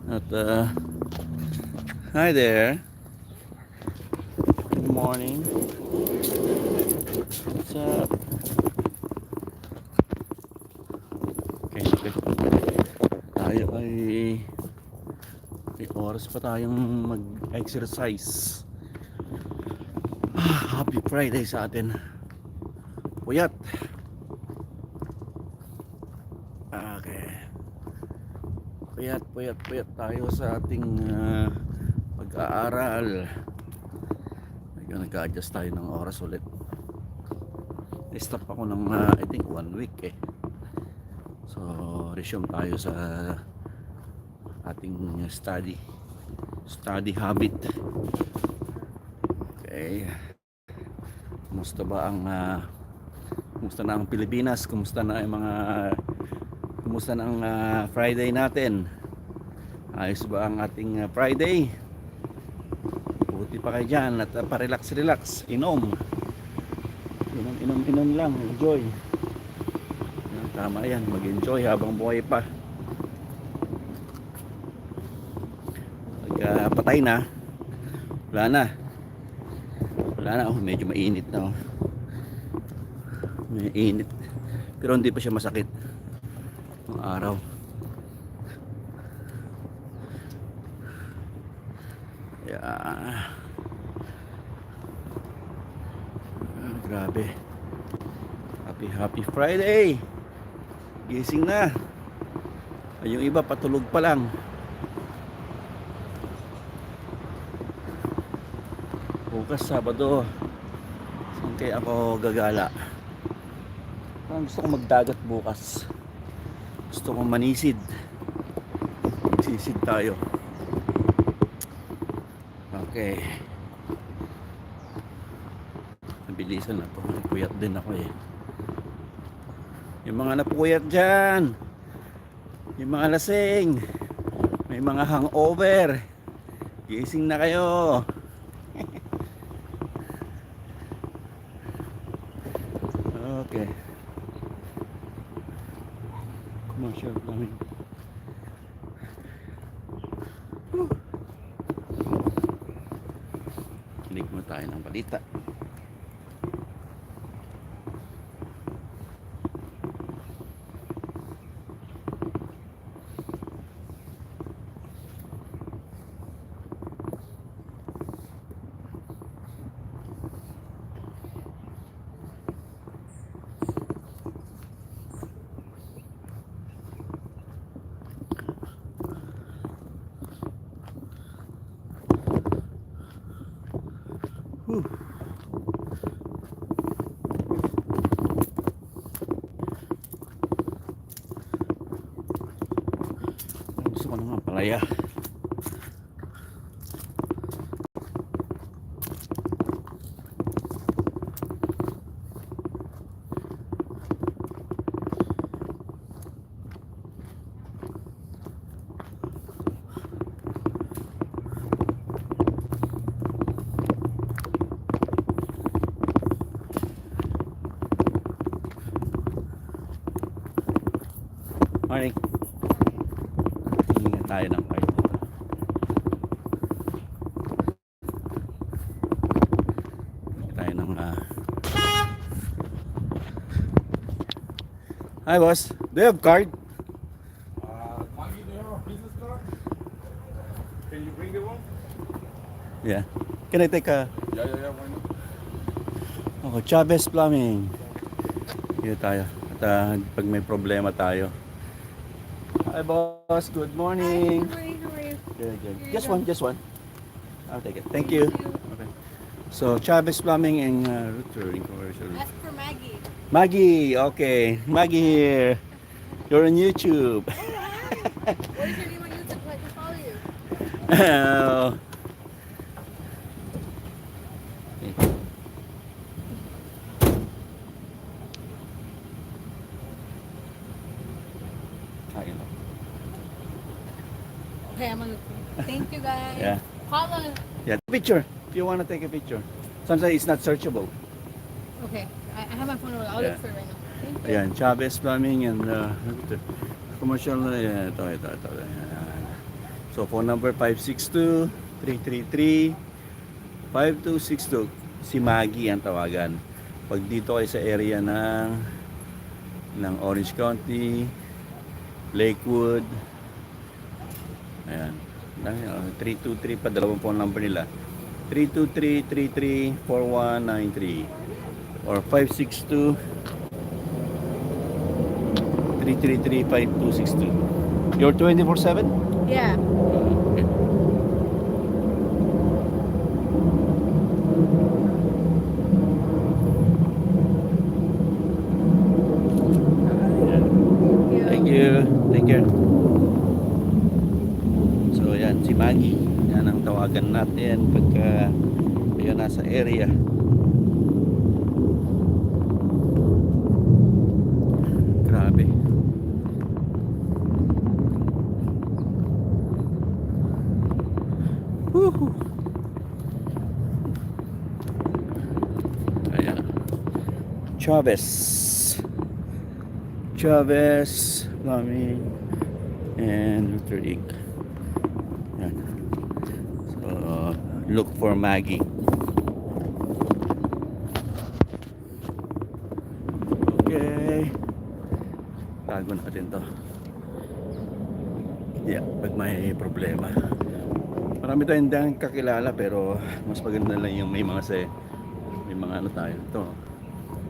At hi there. Good morning. What's up? Okay, okay. Tayo ay may oras pa tayong mag-exercise. Happy Friday sa atin. Puyat. Okay. Puyat tayo sa ating pag-aaral. Nag-a-adjust tayo ng oras ulit. I-stop ako ng I think 1 week eh. So resume tayo sa ating study habit. Okay. Kumusta ba ang kumusta na ang Pilipinas? Kumusta na ang Friday natin? Ayos ba ang ating Friday? Buti pa kayo dyan at pa-relax, inom lang, enjoy. Tama yan, mag-enjoy habang buhay pa. Pagka patay na, wala na. Oh, medyo mainit na. May init, pero hindi pa siya masakit ng araw. Grabe. Happy Friday. Gising na. Yung iba patulog pa lang. Bukas Sabado, saan kaya ako gagala? Parang gusto ko magdagat bukas. Gusto ko manisid. Magsisid tayo. Okay. Nabilisan na to. Napuyat din ako eh. Yung mga napuyat dyan, yung mga lasing, may mga hangover, gising na kayo. Okay. Commercial namin. Kinig mo tayo ng balita. Gusto ko naman palaya. Morning. Tingnan tayo ng part dito. Tingnan tayo ng Hi boss, do you have card? Maggie, do you have a business card? Can you bring the one? Yeah. Can I take a Yeah, why not? Oh, Chavez Plumbing. Dito tayo. At pag may problema tayo. Hi boss, good morning. Hi, how are you? Good. Here you Just go. one. I'll take it. Thank you. Okay. So Chavez Plumbing and Router Commercial. Ask for Maggie. Maggie, okay. Maggie here. You're on YouTube. What is your name on YouTube so I can follow you? Kain lang. Okay, I'm on the Thank you guys. Yeah. Follow. Yeah. Picture. If you want to take a picture. Sometimes it's not searchable. Okay, I have my phone. I'll Yeah. look for it right now. Thank you. Ayan, Chavez Plumbing and commercial na yan. Ito. Ayan. So phone number 562-333-5262. Si Maggie ang tawagan. Pag dito kayo sa area ng Orange County, Lakewood, ayan, 323 pa, dalawang phone number nila, 323-33-4193 or 562-333-5262. You're 24/7? Yeah. Okay. Thank you. Take care. So yan, si Maggie. Yan ang tawagan natin pagka kayo nasa area. Grabe. Woohoo. Ayan. Chavez, Plumbing, and Luther Inc. Yan. So, look for Maggie. Okay. Tago natin to. Yeah, pag may problema. Marami tayong hindi kakilala pero mas maganda lang yung may mga may mga ano tayo. Ito.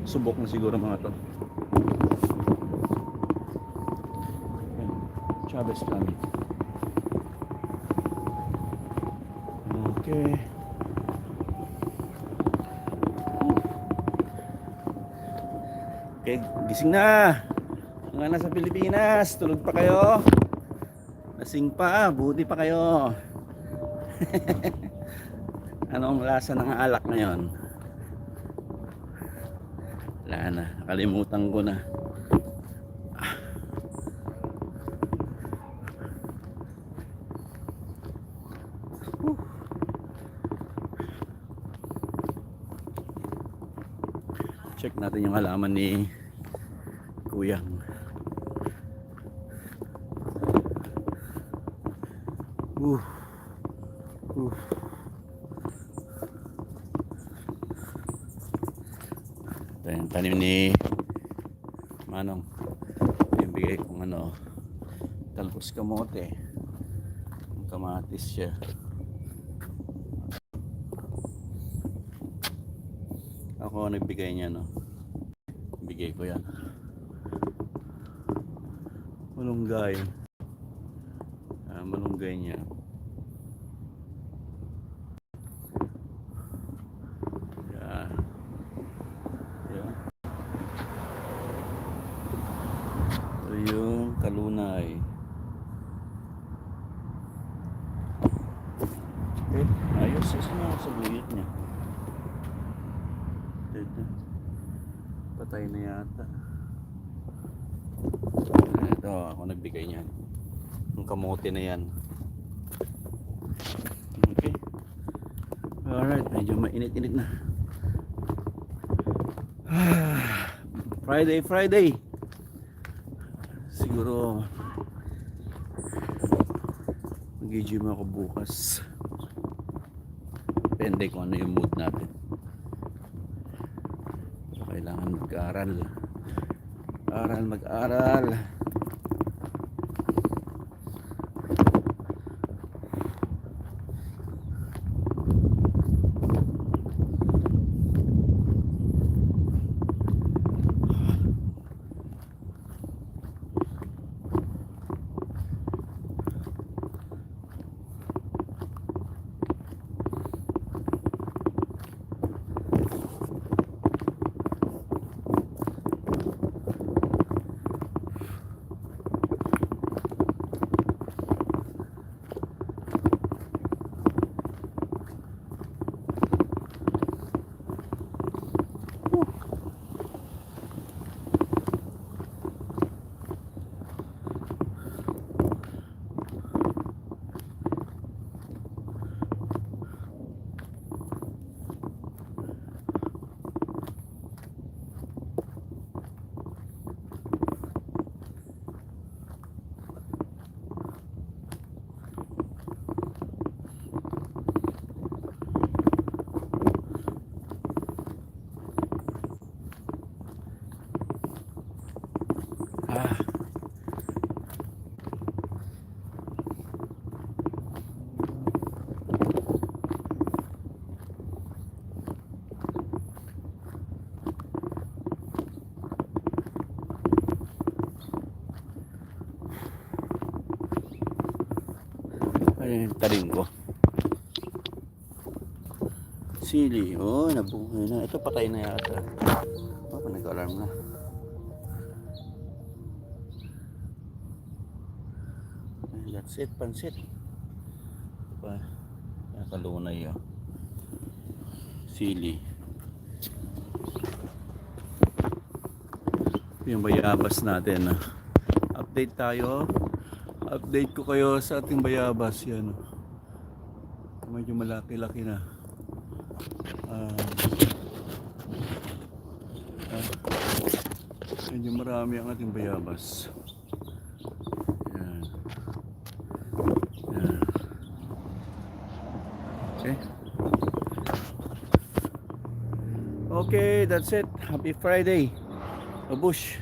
Subok na siguro mga to. Chavez Plumbing. Okay. Okay, gising na. Mga nasa Pilipinas, tulog pa kayo. Lasing pa, buti pa kayo. Anong lasa ng alak ngayon? Wala na, nakalimutan ko na. Check natin yung halaman ni Kuyang. Ito yung tanim ni Manong. Yung bigay kong ano, talbos kamote. Kamatis siya. Ako nagbigay niya, no. Bigay ko yan. Malunggay. Malunggay niya. Yan. Yan. Ito yung kalunay. Okay. Ayos. Ayos na sa buyot niya. Patay na yata. Ito, ako nagbigay niyan. Yung kamote na yan. Okay. Alright, medyo mainit-init na. Friday. Siguro mag-gym ako bukas. Depende kung ano yung mood natin. Kailangan mag-aral. Mag-aral. Ayun yung talim ko. Sili. Oh, nabuhay na. Ito patay na yata. Oh, nag-alarm na. That's it, pansit. Pa, nakalunay yun. Sili. Yung bayabas natin. Update tayo. Update ko kayo sa ating bayabas. Yan. Medyo malaki-laki na. Medyo marami ang ating bayabas. Yan. Yan. Okay. Okay, that's it. Happy Friday. Abush.